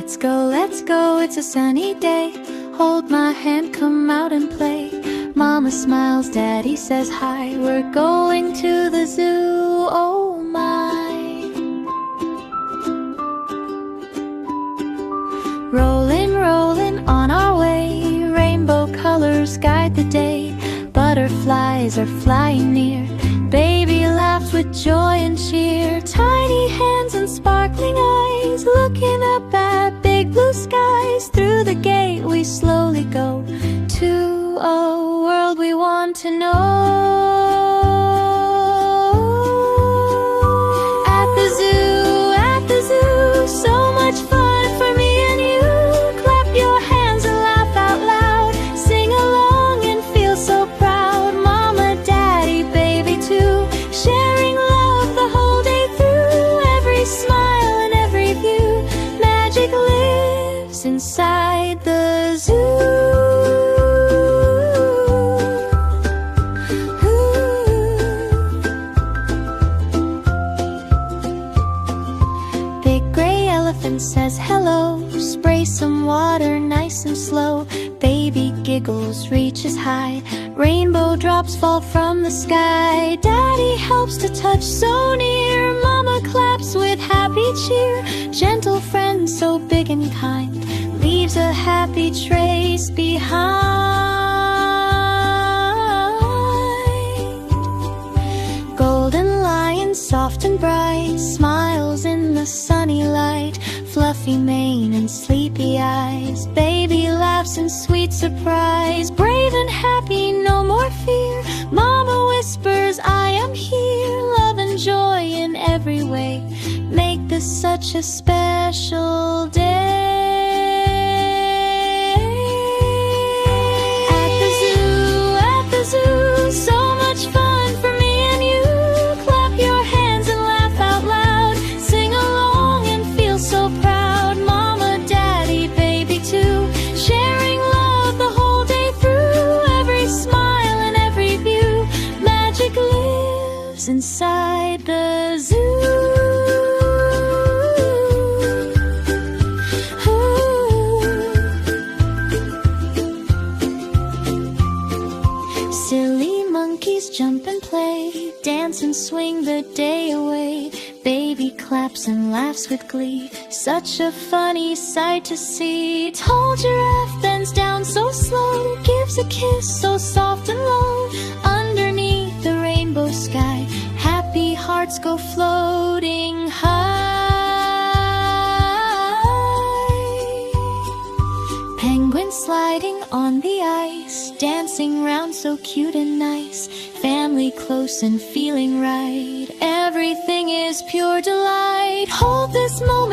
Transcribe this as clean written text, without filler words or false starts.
let's go, it's a sunny day. Hold my hand, come out and play. Mama smiles, Daddy says hi. We're going to the zoo, oh my. Rolling, rolling on our way. Rainbow colors guide the day. Butterflies are flying near. Baby laughs with joy and cheer. Tiny hands and sparkling eyes, looking up at big blue skies. Through the gate we slowly go to a world we want to know. At the zoo, so much fun for me and you. Clap your hands and laugh out loud. Sing along and feel so proud. Mama, Daddy, baby too, sharing love the whole day through. Every smile and every view, magic lives inside the zoo. Says hello, spray some water nice and slow. Baby giggles, reaches high. Rainbow drops fall from the sky. Daddy helps to touch so near. Mama claps with happy cheer. Gentle friend so big and kind, leaves a happy trace behind. Golden lion, soft and bright, smiles in the sunny light. Fluffy mane and sleepy eyes, baby laughs in sweet surprise. Brave and happy, no more fear. Mama whispers, I am here. Love and joy in every way make this such a special day. At the zoo, so much fun for me and you. Clap your hands and laugh out loud. Sing along and feel so proud. Mama, Daddy, baby too, sharing love the whole day through. Every smile and every view, magic lives inside the zoo. Silly monkeys jump and play, dance and swing the day away. Baby claps and laughs with glee, such a funny sight to see. Tall giraffe bends down so slow, gives a kiss so soft and low. Underneath the rainbow sky, happy hearts go floating high. Penguin sliding on the ice, dancing round so cute and nice. Family close and feeling right, everything is pure delight. Hold this moment